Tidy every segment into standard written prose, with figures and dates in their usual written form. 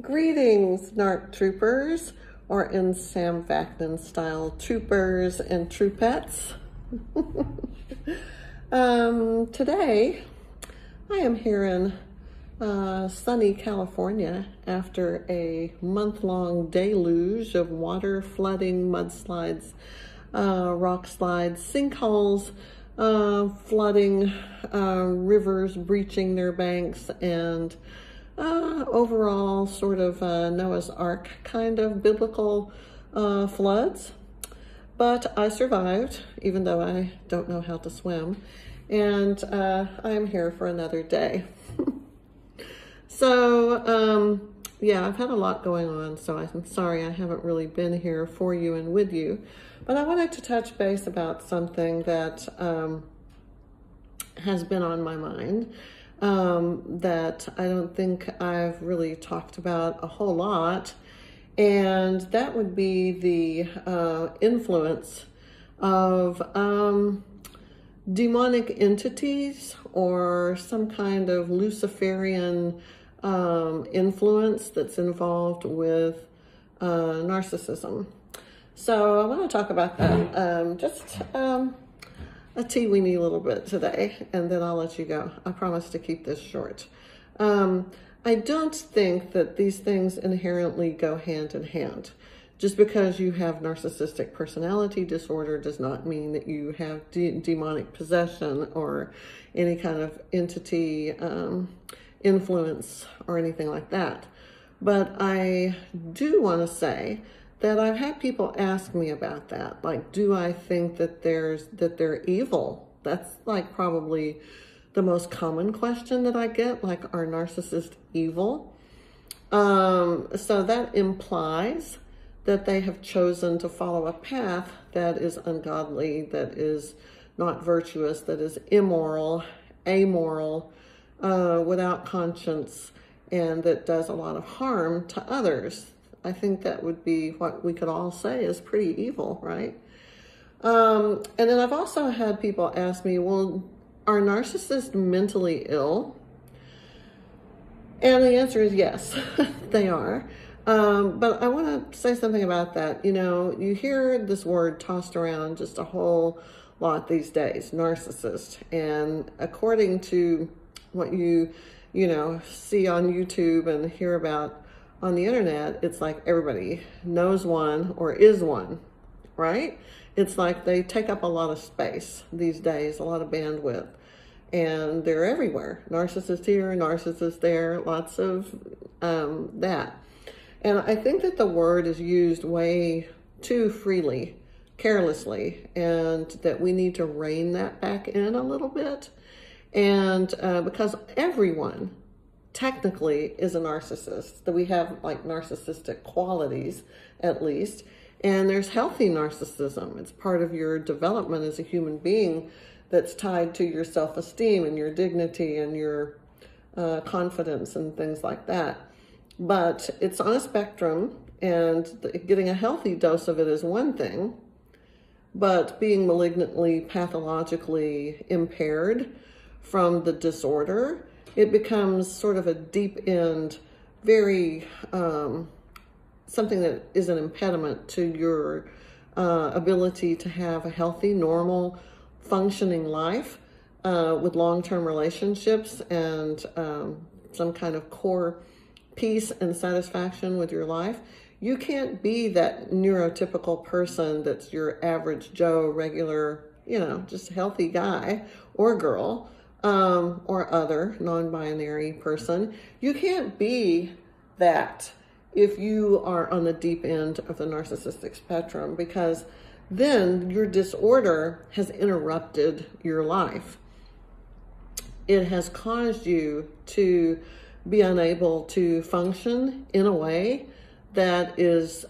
Greetings, NARC troopers, or in Sam Vaknin style, troopers and troopettes. Today, I am here in sunny California after a month-long deluge of water, flooding, mudslides, rock slides, sinkholes, flooding, rivers breaching their banks, and overall sort of Noah's Ark kind of biblical floods. But I survived, even though I don't know how to swim, and I am here for another day. So, yeah, I've had a lot going on, so I'm sorry I haven't really been here for you and with you. But I wanted to touch base about something that has been on my mind that I don't think I've really talked about a whole lot. And that would be the influence of demonic entities or some kind of Luciferian influence that's involved with narcissism. So I want to talk about that, just a teeny-weeny little bit today, and then I'll let you go. I promise to keep this short. I don't think that these things inherently go hand in hand. Just because you have narcissistic personality disorder does not mean that you have demonic possession or any kind of entity influence or anything like that. But I do want to say that I've had people ask me about that. Like, do I think that they're evil? That's like probably the most common question that I get, like, are narcissists evil? So that implies that they have chosen to follow a path that is ungodly, that is not virtuous, that is immoral, amoral, without conscience, and that does a lot of harm to others. I think that would be what we could all say is pretty evil, right? And then I've also had people ask me, well, are narcissists mentally ill? And the answer is yes, they are. But I want to say something about that. You know, you hear this word tossed around just a whole lot these days, narcissist. And according to what you see on YouTube and hear about on the internet, it's like everybody knows one or is one, right? It's like they take up a lot of space these days, a lot of bandwidth, and they're everywhere. Narcissist here, narcissist there, lots of that. And I think that the word is used way too freely, carelessly, and that we need to rein that back in a little bit. And because everyone technically is a narcissist, that we have like narcissistic qualities at least, and there's healthy narcissism. It's part of your development as a human being that's tied to your self-esteem and your dignity and your confidence and things like that. But it's on a spectrum, and getting a healthy dose of it is one thing, but being malignantly, pathologically impaired from the disorder, it becomes sort of a deep end, very, something that is an impediment to your ability to have a healthy, normal, functioning life with long-term relationships and some kind of core peace and satisfaction with your life. You can't be that neurotypical person that's your average Joe, regular, just healthy guy or girl, or other non-binary person. You can't be that if you are on the deep end of the narcissistic spectrum, because then your disorder has interrupted your life. It has caused you to be unable to function in a way that is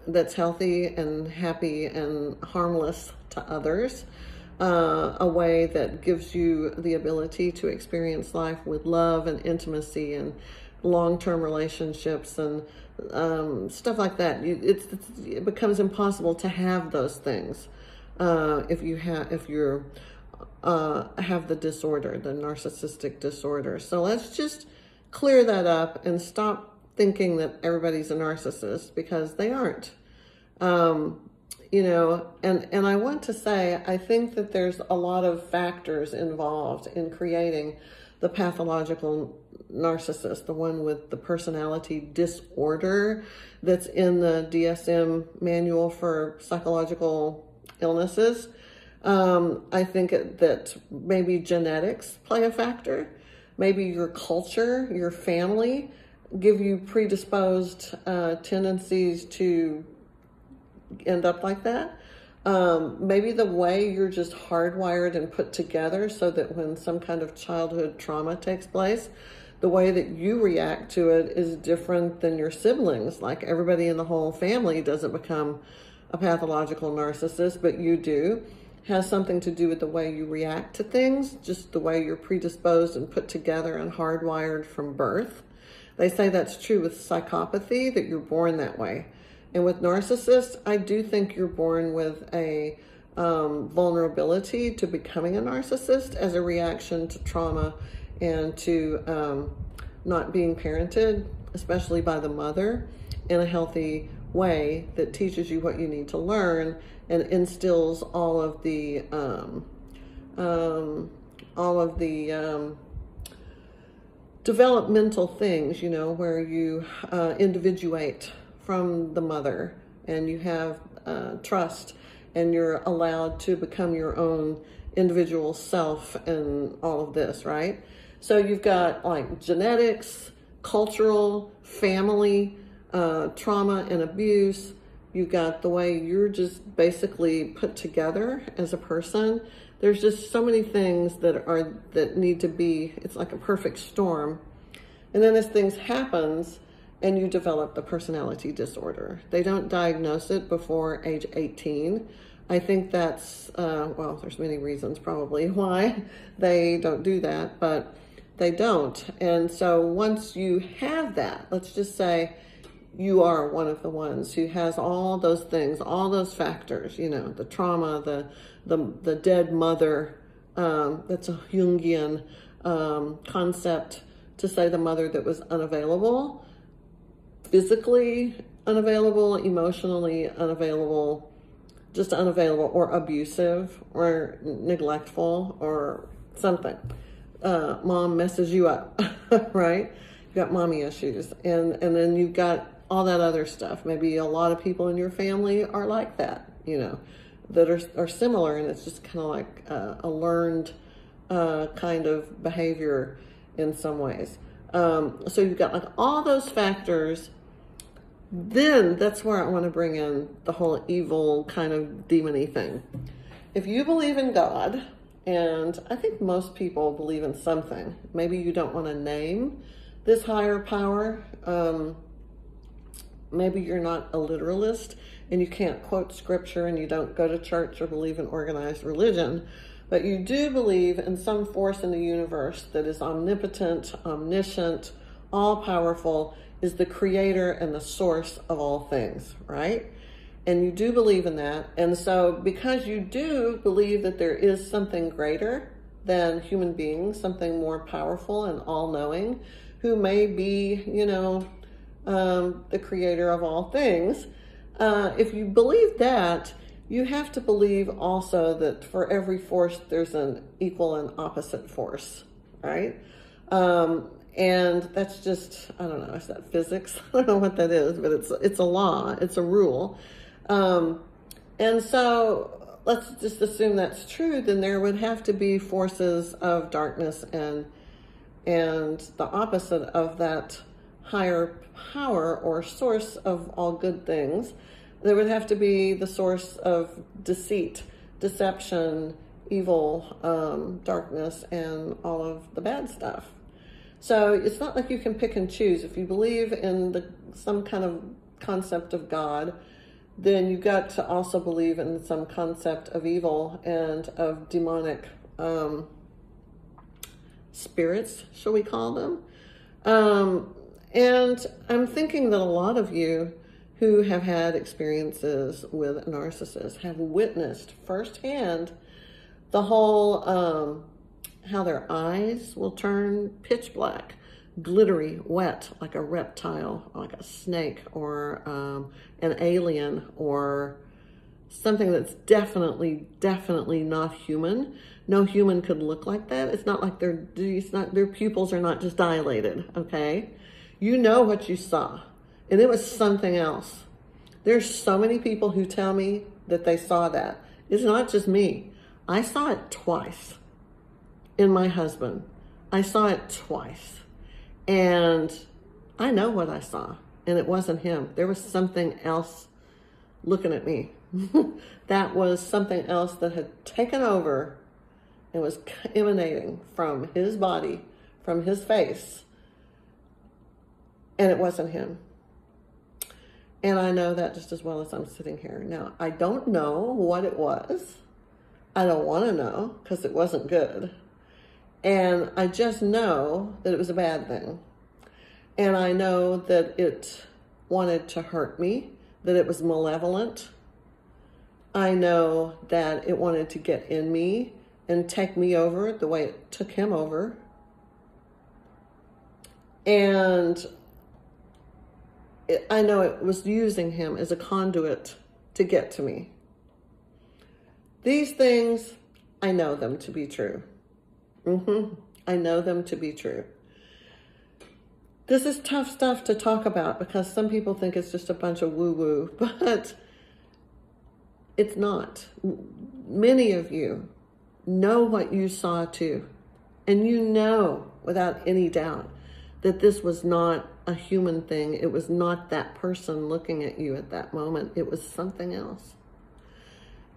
that's healthy and happy and harmless to others. A way that gives you the ability to experience life with love and intimacy and long-term relationships and stuff like that. It becomes impossible to have those things if you have the disorder, the narcissistic disorder. So let's just clear that up and stop thinking that everybody's a narcissist, because they aren't. You know, and I want to say, I think that there's a lot of factors involved in creating the pathological narcissist, the one with the personality disorder that's in the DSM manual for psychological illnesses. I think that maybe genetics play a factor. Maybe your culture, your family give you predisposed tendencies to end up like that. Maybe the way you're just hardwired and put together, so that when some kind of childhood trauma takes place, the way that you react to it is different than your siblings. Like, everybody in the whole family doesn't become a pathological narcissist, but you do. Has something to do with the way you react to things, just the way you're predisposed and put together and hardwired from birth. They say that's true with psychopathy, that you're born that way. And with narcissists, I do think you're born with a vulnerability to becoming a narcissist as a reaction to trauma and to not being parented, especially by the mother, in a healthy way that teaches you what you need to learn and instills all of the developmental things, you know, where you individuate from the mother, and you have trust, and you're allowed to become your own individual self and all of this, right? So you've got like genetics, cultural, family, trauma and abuse. You've got the way you're just basically put together as a person. There's just so many things that need to be, it's like a perfect storm. And then as things happens, and you develop the personality disorder. They don't diagnose it before age 18. I think that's, well, there's many reasons probably why they don't do that, but they don't. And so once you have that, let's just say you are one of the ones who has all those things, all those factors, you know, the trauma, the dead mother, that's a Jungian concept to say the mother that was unavailable, physically unavailable, emotionally unavailable, just unavailable, or abusive, or neglectful, or something. Mom messes you up, right? You've got mommy issues. And then you've got all that other stuff. Maybe a lot of people in your family are like that, you know, that are similar, and it's just kind of like a learned kind of behavior in some ways. So you've got like all those factors. Then that's where I want to bring in the whole evil kind of demon-y thing. If you believe in God, and I think most people believe in something, maybe you don't want to name this higher power. Maybe you're not a literalist and you can't quote scripture and you don't go to church or believe in organized religion, but you do believe in some force in the universe that is omnipotent, omniscient, all-powerful, is the creator and the source of all things, right? And you do believe in that. And so because you do believe that there is something greater than human beings, something more powerful and all-knowing, who may be, you know, the creator of all things, if you believe that, you have to believe also that for every force, there's an equal and opposite force, right? And that's just, I don't know, is that physics? I don't know what that is, but it's a law, it's a rule. And so let's just assume that's true, then there would have to be forces of darkness and the opposite of that higher power or source of all good things. There would have to be the source of deceit, deception, evil, darkness, and all of the bad stuff. So it's not like you can pick and choose. If you believe in some kind of concept of God, then you've got to also believe in some concept of evil and of demonic spirits, shall we call them? And I'm thinking that a lot of you who have had experiences with narcissists have witnessed firsthand the whole how their eyes will turn pitch black, glittery, wet, like a reptile, like a snake, or an alien, or something that's definitely not human. No human could look like that. It's not like their pupils are not just dilated, okay? You know what you saw, and it was something else. There's so many people who tell me that they saw that. It's not just me. I saw it twice in my husband. I saw it twice. And I know what I saw, and it wasn't him. There was something else looking at me. That was something else that had taken over and was emanating from his body, from his face, and it wasn't him. And I know that just as well as I'm sitting here. Now, I don't know what it was. I don't want to know because it wasn't good. And I just know that it was a bad thing. And I know that it wanted to hurt me, that it was malevolent. I know that it wanted to get in me and take me over the way it took him over. And I know it was using him as a conduit to get to me. These things, I know them to be true. I know them to be true. This is tough stuff to talk about because some people think it's just a bunch of woo-woo, but it's not. Many of you know what you saw too, and you know without any doubt that this was not a human thing. It was not that person looking at you at that moment. It was something else.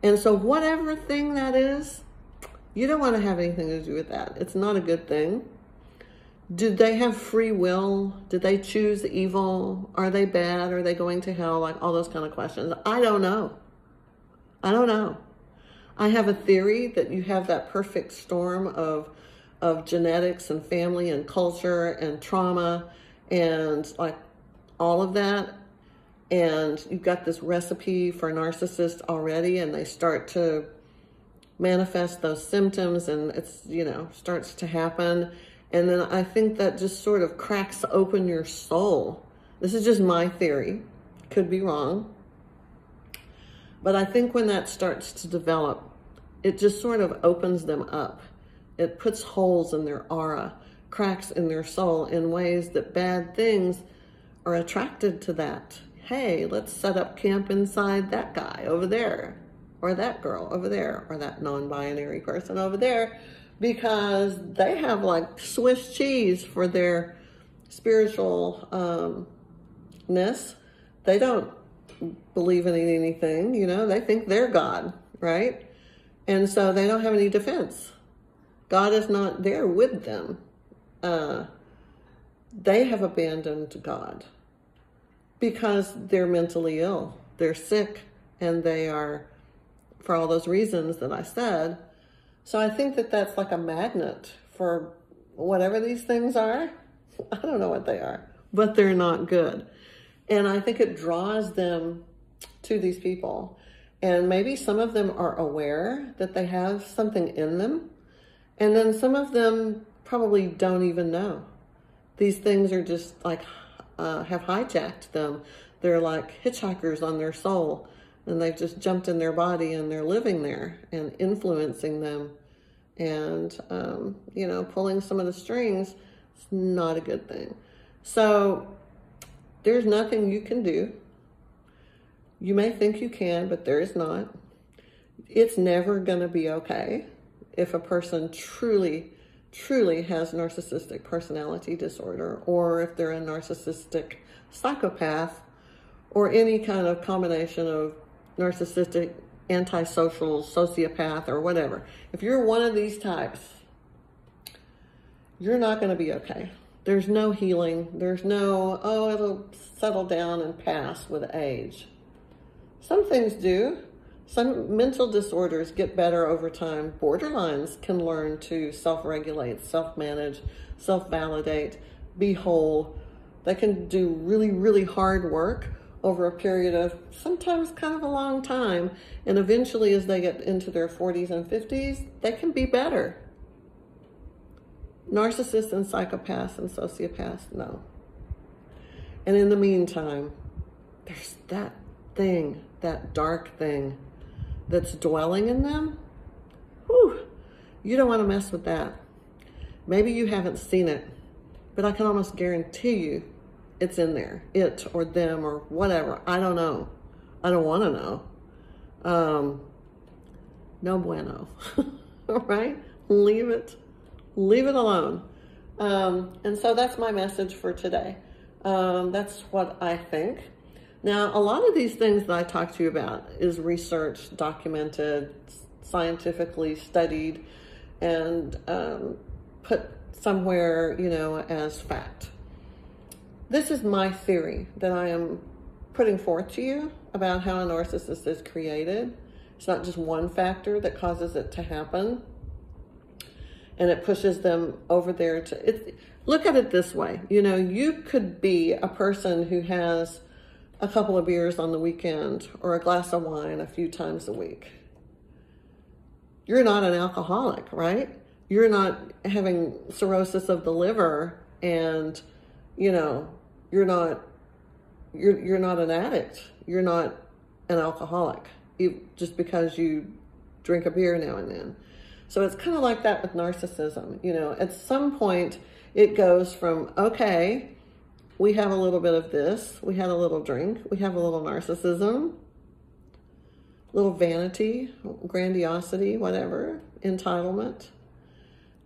And so whatever thing that is, you don't want to have anything to do with that. It's not a good thing. Did they have free will? Did they choose evil? Are they bad? Are they going to hell? Like all those kind of questions. I don't know. I don't know. I have a theory that you have that perfect storm of genetics and family and culture and trauma and like all of that. And you've got this recipe for a narcissist already, and they start to manifest those symptoms, and it's, starts to happen. And then I think that just sort of cracks open your soul. This is just my theory. Could be wrong. But I think when that starts to develop, it just sort of opens them up. It puts holes in their aura, cracks in their soul in ways that bad things are attracted to that. Hey, let's set up camp inside that guy over there, or that girl over there, or that non-binary person over there, because they have like Swiss cheese for their spiritualness. They don't believe in anything, they think they're God, right? And so they don't have any defense. God is not there with them. They have abandoned God because they're mentally ill. They're sick, and they are, for all those reasons that I said. So I think that that's like a magnet for whatever these things are. I don't know what they are, but they're not good. And I think it draws them to these people. And maybe some of them are aware that they have something in them. And then some of them probably don't even know. These things are just like, have hijacked them. They're like hitchhikers on their soul. And they've just jumped in their body, and they're living there and influencing them. And, pulling some of the strings is not a good thing. So there's nothing you can do. You may think you can, but there is not. It's never going to be okay if a person truly has narcissistic personality disorder, or if they're a narcissistic psychopath, or any kind of combination of narcissistic, antisocial, sociopath, or whatever. If you're one of these types, you're not going to be okay. There's no healing. There's no, it'll settle down and pass with age. Some things do. Some mental disorders get better over time. Borderlines can learn to self-regulate, self-manage, self-validate, be whole. They can do really, really hard work over a period of sometimes kind of a long time. And eventually, as they get into their 40s and 50s, they can be better. Narcissists and psychopaths and sociopaths, no. And in the meantime, there's that thing, that dark thing that's dwelling in them. Whew, you don't want to mess with that. Maybe you haven't seen it, but I can almost guarantee you it's in there. It or them or whatever. I don't know. I don't want to know. No bueno. All right? Leave it alone. And so that's my message for today. That's what I think. Now, a lot of these things that I talk to you about is researched, documented, scientifically studied, and put somewhere, as fact. This is my theory that I am putting forth to you about how a narcissist is created. It's not just one factor that causes it to happen, and it pushes them over there to... Look at it this way. You could be a person who has a couple of beers on the weekend or a glass of wine a few times a week. You're not an alcoholic, right? You're not having cirrhosis of the liver, and you're not an addict. You're not an alcoholic just because you drink a beer now and then. So it's kind of like that with narcissism. At some point it goes from, okay, we have a little bit of this, we had a little drink, we have a little narcissism, little vanity, grandiosity, whatever, entitlement,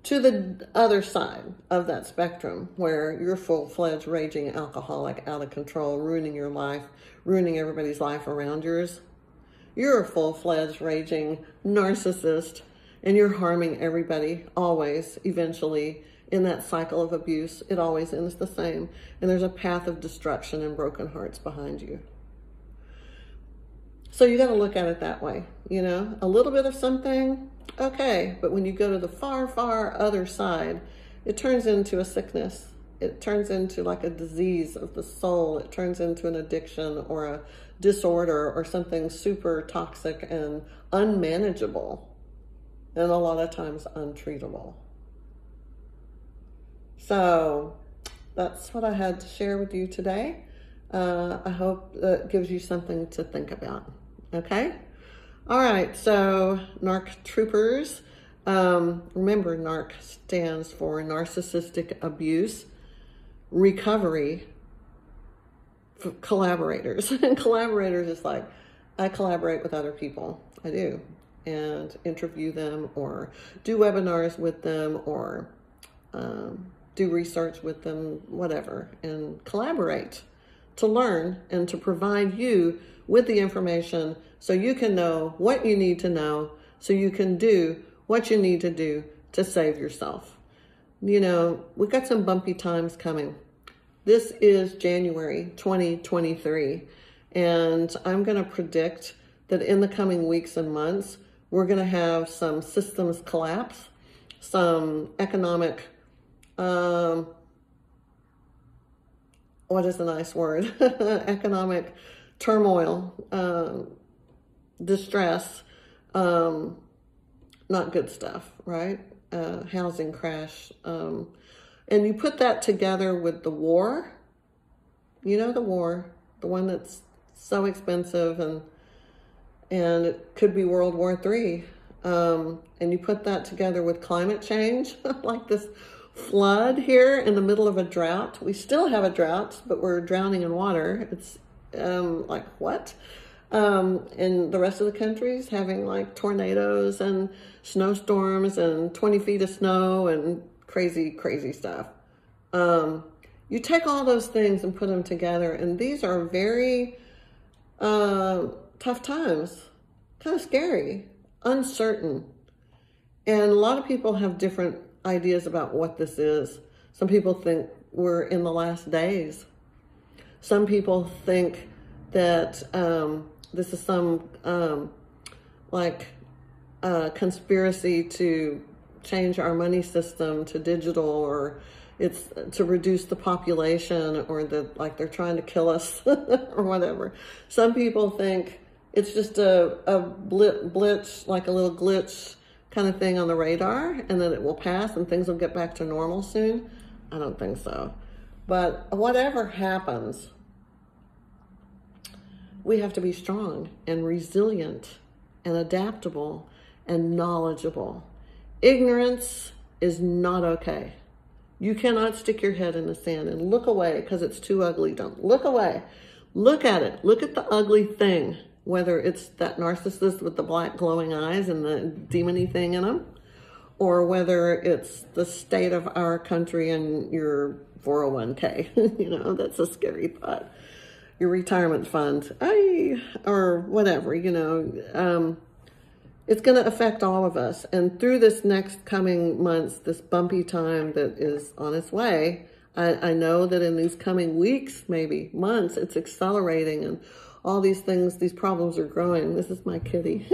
to the other side of that spectrum where you're full-fledged raging alcoholic, out of control, ruining your life, ruining everybody's life around yours. You're a full-fledged raging narcissist, and you're harming everybody always, eventually. In that cycle of abuse, it always ends the same. And there's a path of destruction and broken hearts behind you. So you got to look at it that way. A little bit of something, okay. But when you go to the far, far other side, it turns into a sickness. It turns into like a disease of the soul. It turns into an addiction or a disorder or something super toxic and unmanageable. And a lot of times untreatable. So that's what I had to share with you today. I hope that gives you something to think about. Okay? All right. So NARC troopers, remember NARC stands for Narcissistic Abuse Recovery Collaborators. And collaborators is like, I collaborate with other people. I do. And interview them or do webinars with them or do research with them, whatever, and collaborate to learn and to provide you with the information so you can know what you need to know, so you can do what you need to do to save yourself. We've got some bumpy times coming. This is January 2023, and I'm going to predict that in the coming weeks and months, we're going to have some systems collapse, some economic what is a nice word? Economic turmoil, distress, not good stuff, right? Housing crash. And you put that together with the war, the war, the one that's so expensive and it could be World War III. And you put that together with climate change, like this flood here in the middle of a drought. We still have a drought, but we're drowning in water. It's like what? And the rest of the country's having like tornadoes and snowstorms and 20 feet of snow and crazy, crazy stuff. You take all those things and put them together, and these are very tough times, kind of scary, uncertain. And a lot of people have different ideas about what this is. Some people think we're in the last days. Some people think that this is some conspiracy to change our money system to digital, or it's to reduce the population, or that like they're trying to kill us or whatever. Some people think it's just a blitz, like a little glitch kind of thing on the radar, and that it will pass and things will get back to normal soon? I don't think so. But whatever happens, we have to be strong and resilient and adaptable and knowledgeable. Ignorance is not okay. You cannot stick your head in the sand and look away because it's too ugly. Don't look away. Look at it. Look at the ugly thing, whether it's that narcissist with the black glowing eyes and the demon-y thing in them, or whether it's the state of our country and your 401k. You know, that's a scary thought. Your retirement fund, or whatever, you know. It's going to affect all of us. And through this next coming months, this bumpy time that is on its way, I know that in these coming weeks, maybe months, it's accelerating and all these things, these problems are growing. This is my kitty.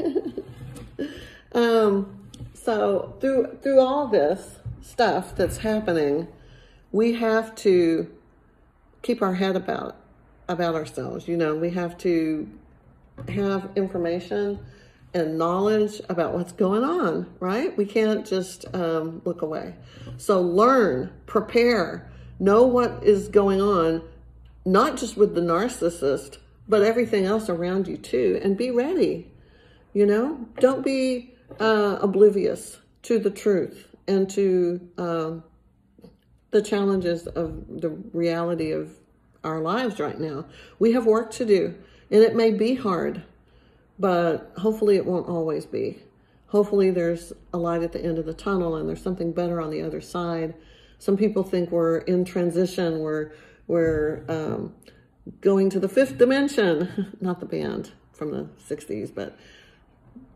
So through all this stuff that's happening, we have to keep our head about ourselves. You know, we have to have information and knowledge about what's going on, right? We can't just look away. So learn, prepare, know what is going on, not just with the narcissist, but everything else around you too, and be ready. You know, don't be oblivious to the truth and to the challenges of the reality of our lives right now. We have work to do, and it may be hard, but hopefully it won't always be. Hopefully there's a light at the end of the tunnel and there's something better on the other side. Some people think we're in transition. We're going to the fifth dimension, not the band from the 60s, but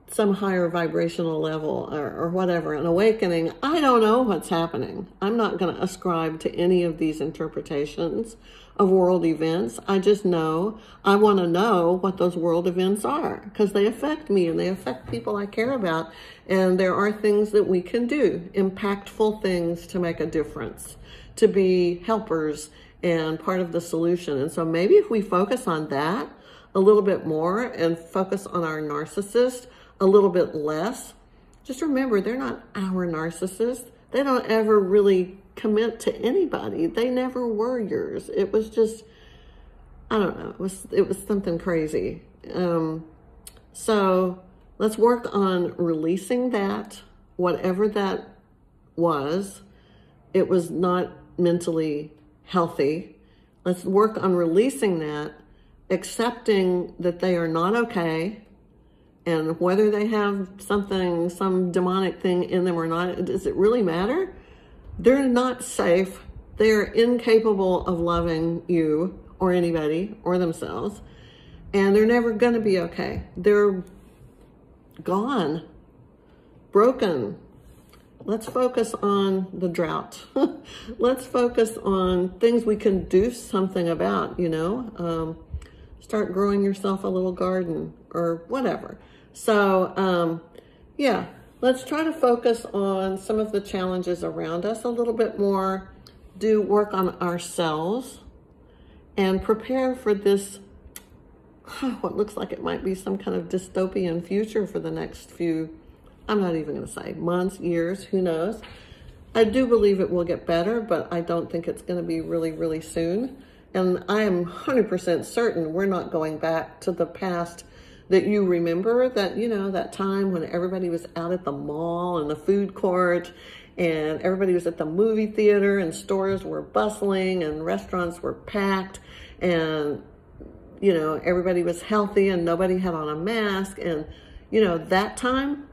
some higher vibrational level or whatever, an awakening. I don't know what's happening. I'm not going to ascribe to any of these interpretations of world events. I just know I want to know what those world events are because they affect me and they affect people I care about. And there are things that we can do, impactful things to make a difference, to be helpers and part of the solution. And so maybe if we focus on that a little bit more and focus on our narcissist a little bit less, just remember they're not our narcissists. They don't ever really commit to anybody. They never were yours. It was just, I don't know, it was something crazy. So let's work on releasing that, whatever that was. It was not mentally healthy. Let's work on releasing that, accepting that they are not okay, and whether they have something, some demonic thing in them or not, does it really matter? They're not safe. They're incapable of loving you or anybody or themselves. And they're never going to be okay. They're gone, broken. Let's focus on the drought. Let's focus on things we can do something about, you know. Start growing yourself a little garden or whatever. So, yeah. Let's try to focus on some of the challenges around us a little bit more, do work on ourselves, and prepare for this, what looks like it might be some kind of dystopian future for the next few, I'm not even going to say months, years, who knows. I do believe it will get better, but I don't think it's going to be really, really soon. And I am 100% certain we're not going back to the past that you remember, that, you know, that time when everybody was out at the mall and the food court and everybody was at the movie theater and stores were bustling and restaurants were packed and, you know, everybody was healthy and nobody had on a mask. And, you know, that time,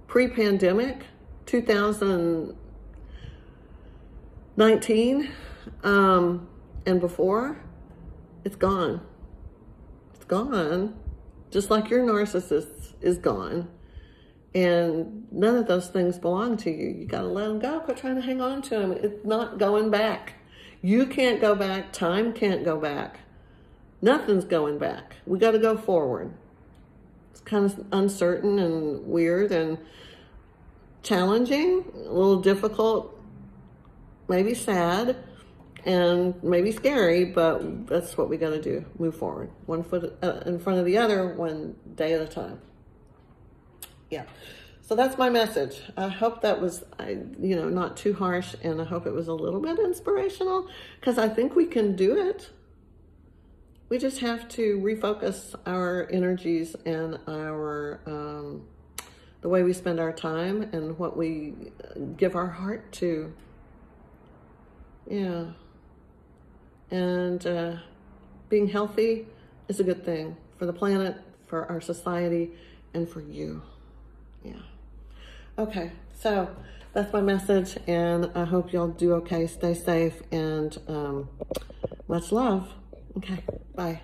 pre-pandemic, 2019, and before, it's gone. It's gone. Just like your narcissist is gone. And none of those things belong to you. You got to let them go. Quit trying to hang on to them. It's not going back. You can't go back. Time can't go back. Nothing's going back. We got to go forward. It's kind of uncertain and weird and challenging, a little difficult, maybe sad, and maybe scary, but that's what we got to do. Move forward. One foot in front of the other, one day at a time. Yeah. So So that's my message. I hope that was, not too harsh, and I hope it was a little bit inspirational, because I think we can do it. We just have to refocus our energies and our the way we spend our time and what we give our heart to. Yeah. And being healthy is a good thing for the planet, for our society, and for you. Yeah. Okay, so that's my message, and I hope y'all do okay. Stay safe, and much love. Okay, bye.